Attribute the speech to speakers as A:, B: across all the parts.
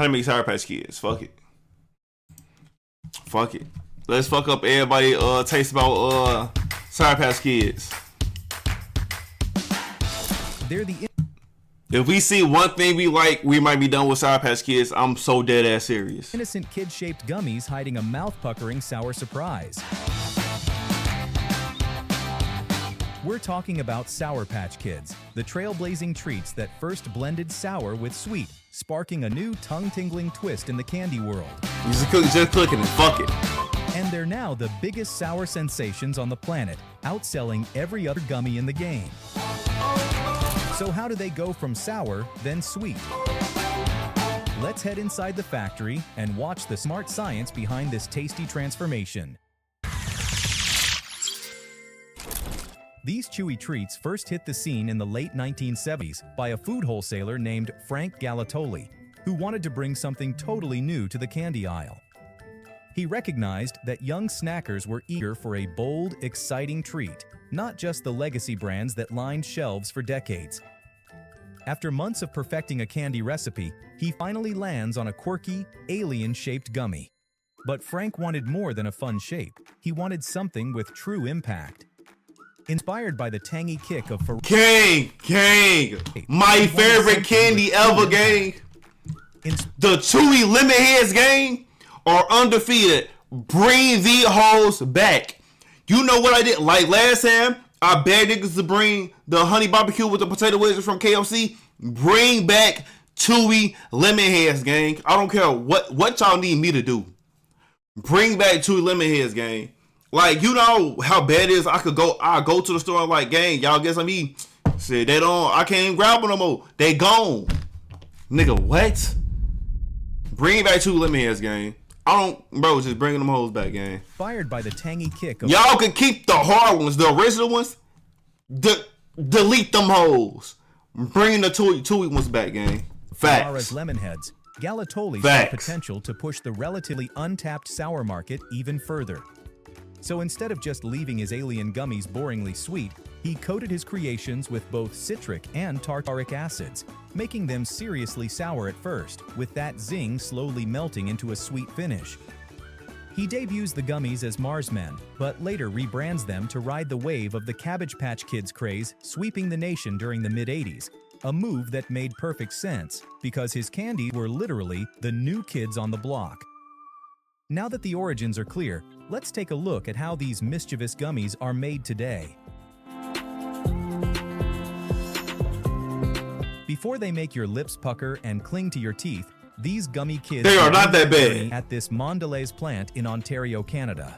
A: How to make Sour Patch Kids. Fuck it. Fuck it. Let's fuck up everybody taste about Sour Patch Kids.
B: They're the
A: If we see one thing we like, we might be done with Sour Patch Kids. I'm so dead ass serious.
B: innocent kid-shaped gummies hiding a mouth-puckering sour surprise. We're talking about Sour Patch Kids, the trailblazing treats that first blended sour with sweet, sparking a new tongue-tingling twist in the candy world.
A: Just cooking it. Fuck it.
B: And they're now the biggest sour sensations on the planet, outselling every other gummy in the game. So how do they go from sour, then sweet? Let's head inside the factory and watch the smart science behind this tasty transformation. These chewy treats first hit the scene in the late 1970s by a food wholesaler named Frank Galatoli, who wanted to bring something totally new to the candy aisle. He recognized that young snackers were eager for a bold, exciting treat, not just the legacy brands that lined shelves for decades. After months of perfecting a candy recipe, he finally lands on a quirky, alien-shaped gummy. But Frank wanted more than a fun shape. He wanted something with true impact. Inspired by the tangy kick of
A: Gang! My favorite candy ever, gang! The Chewy Lemon Heads, gang, are undefeated. Bring the hoes back. You know what I did? Like last time, I begged niggas to bring the honey barbecue with the potato wedges from KFC. Bring back Chewy Lemon Heads, gang. I don't care what y'all need me to do. Bring back Chewy Lemon Heads, gang. Like, you know how bad it is. I go to the store and like, gang, y'all get some eat. Shit, I can't even grab them no more. They gone. Nigga, what? Bring back Chewy Lemon Heads, gang. Just bringing them hoes back, gang.
B: Inspired by the tangy kick of
A: y'all can keep the hard ones, the original ones. Delete them hoes. Bringing the Chewy ones back, gang. Facts.
B: Lemonheads, Galatoli saw potential to push the relatively untapped sour market even further. So instead of just leaving his alien gummies boringly sweet, he coated his creations with both citric and tartaric acids, making them seriously sour at first, with that zing slowly melting into a sweet finish. He debuts the gummies as Marsmen, but later rebrands them to ride the wave of the Cabbage Patch Kids craze sweeping the nation during the mid-80s, a move that made perfect sense, because his candies were literally the new kids on the block. Now that the origins are clear, let's take a look at how these mischievous gummies are made today. Before they make your lips pucker and cling to your teeth, these gummy kids
A: are not that bad.
B: At this Mondelez plant in Ontario, Canada.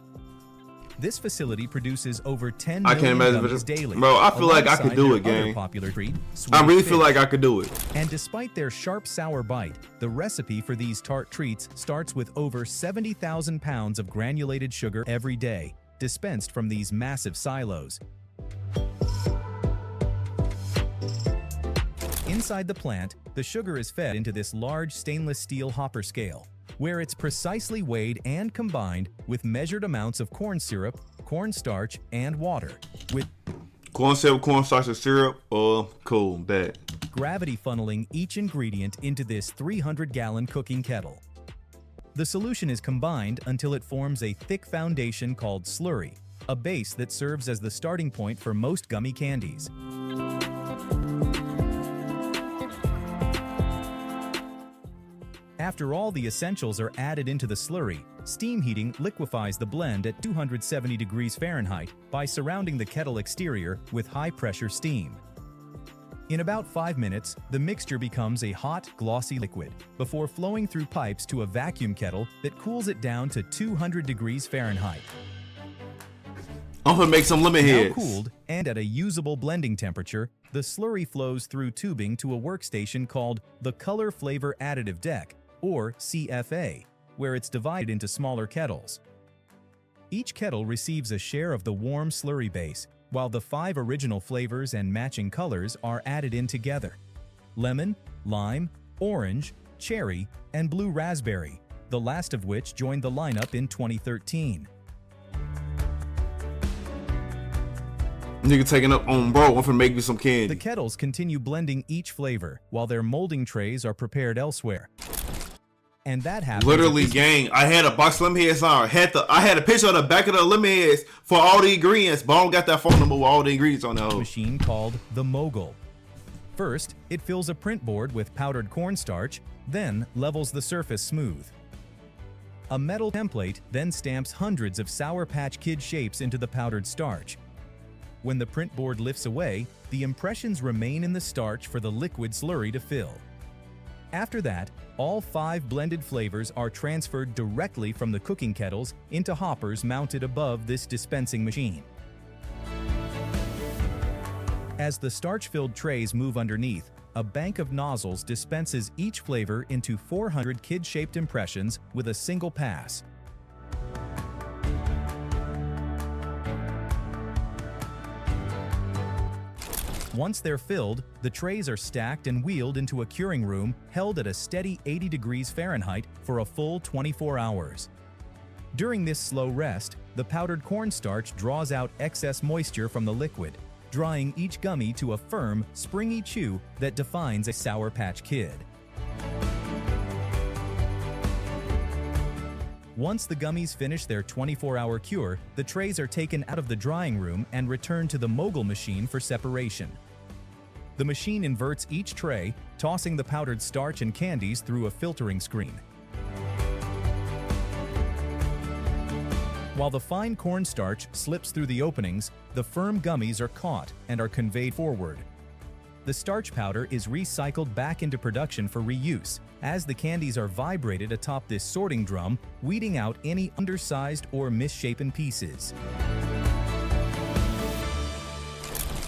B: This facility produces over 10 million gummies daily.
A: Bro, I feel like I could do it, gang.
B: Popular treat,
A: I really feel like I could do it.
B: And despite their sharp, sour bite, the recipe for these tart treats starts with over 70,000 pounds of granulated sugar every day, dispensed from these massive silos. Inside the plant, the sugar is fed into this large stainless steel hopper scale, where it's precisely weighed and combined with measured amounts of corn syrup, cornstarch, and water, with
A: corn syrup, cornstarch, and syrup. Cool, bad.
B: Gravity funneling each ingredient into this 300-gallon cooking kettle. The solution is combined until it forms a thick foundation called slurry, a base that serves as the starting point for most gummy candies. After all the essentials are added into the slurry, steam heating liquefies the blend at 270 degrees Fahrenheit by surrounding the kettle exterior with high-pressure steam. In about 5 minutes, the mixture becomes a hot, glossy liquid, before flowing through pipes to a vacuum kettle that cools it down to 200 degrees Fahrenheit.
A: I'm gonna make some lemon heads.
B: Now cooled and at a usable blending temperature, the slurry flows through tubing to a workstation called the Color Flavor Additive Deck, or CFA, where it's divided into smaller kettles. Each kettle receives a share of the warm slurry base, while the 5 original flavors and matching colors are added in together: lemon, lime, orange, cherry, and blue raspberry, the last of which joined the lineup in 2013.
A: Nigga taking up on bro, I'm finna make me some candy.
B: The kettles continue blending each flavor, while their molding trays are prepared elsewhere. And that happens.
A: Literally, gang, I had a box of lemon heads on. I had a picture of the back of the lemon heads for all the ingredients, but I don't got that phone number with all the ingredients on that
B: machine called the Mogul. First, it fills a print board with powdered cornstarch, then levels the surface smooth. A metal template then stamps hundreds of Sour Patch Kid shapes into the powdered starch. When the print board lifts away, the impressions remain in the starch for the liquid slurry to fill. After that, all 5 blended flavors are transferred directly from the cooking kettles into hoppers mounted above this dispensing machine. As the starch-filled trays move underneath, a bank of nozzles dispenses each flavor into 400 kid-shaped impressions with a single pass. Once they're filled, the trays are stacked and wheeled into a curing room held at a steady 80 degrees Fahrenheit for a full 24 hours. During this slow rest, the powdered cornstarch draws out excess moisture from the liquid, drying each gummy to a firm, springy chew that defines a Sour Patch Kid. Once the gummies finish their 24-hour cure, the trays are taken out of the drying room and returned to the Mogul machine for separation. The machine inverts each tray, tossing the powdered starch and candies through a filtering screen. While the fine cornstarch slips through the openings, the firm gummies are caught and are conveyed forward. The starch powder is recycled back into production for reuse, as the candies are vibrated atop this sorting drum, weeding out any undersized or misshapen pieces.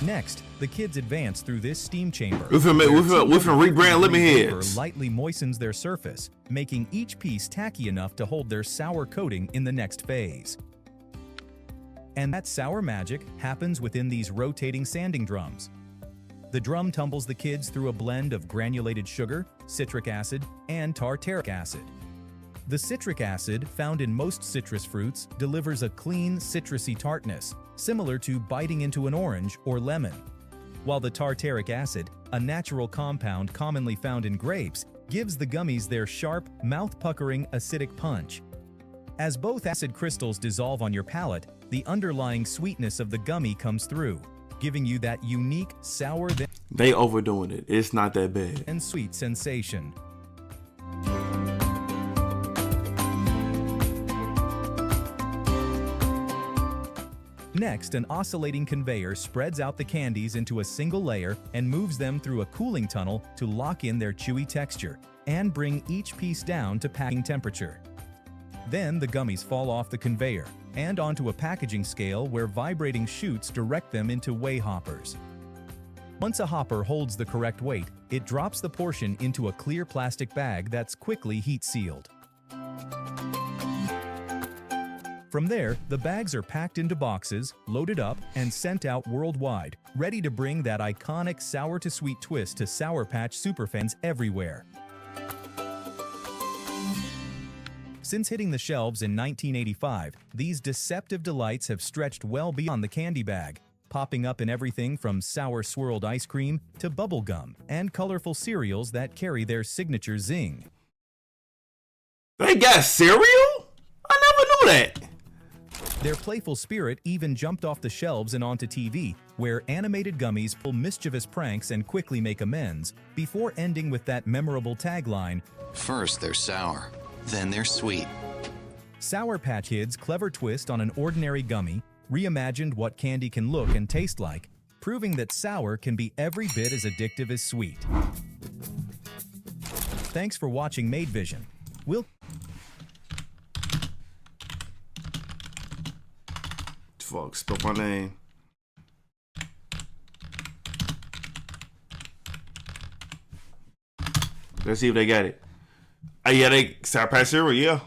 B: Next, the kids advance through this steam chamber.
A: We can rebrand lemon heads.
B: Lightly moistens their surface, making each piece tacky enough to hold their sour coating in the next phase. And that sour magic happens within these rotating sanding drums. The drum tumbles the kids through a blend of granulated sugar, citric acid, and tartaric acid. The citric acid, found in most citrus fruits, delivers a clean, citrusy tartness, similar to biting into an orange or lemon. While the tartaric acid, a natural compound commonly found in grapes, gives the gummies their sharp, mouth-puckering acidic punch. As both acid crystals dissolve on your palate, the underlying sweetness of the gummy comes through, giving you that unique sour
A: They overdoing it. It's not that bad.
B: And sweet sensation. Next, an oscillating conveyor spreads out the candies into a single layer and moves them through a cooling tunnel to lock in their chewy texture and bring each piece down to packing temperature. Then the gummies fall off the conveyor and onto a packaging scale where vibrating chutes direct them into weigh hoppers. Once a hopper holds the correct weight, it drops the portion into a clear plastic bag that's quickly heat-sealed. From there, the bags are packed into boxes, loaded up, and sent out worldwide, ready to bring that iconic sour-to-sweet twist to Sour Patch superfans everywhere. Since hitting the shelves in 1985, these deceptive delights have stretched well beyond the candy bag, popping up in everything from sour swirled ice cream to bubble gum and colorful cereals that carry their signature zing.
A: They got cereal? I never knew that.
B: Their playful spirit even jumped off the shelves and onto TV, where animated gummies pull mischievous pranks and quickly make amends, before ending with that memorable tagline,
C: "First they're sour, then they're sweet."
B: Sour Patch Kids' clever twist on an ordinary gummy reimagined what candy can look and taste like, proving that sour can be every bit as addictive as sweet. Thanks for watching Made Vision.
A: Fuck, spelled my name. Let's see if they got it. Yeah, they Sour Patch cereal, yeah.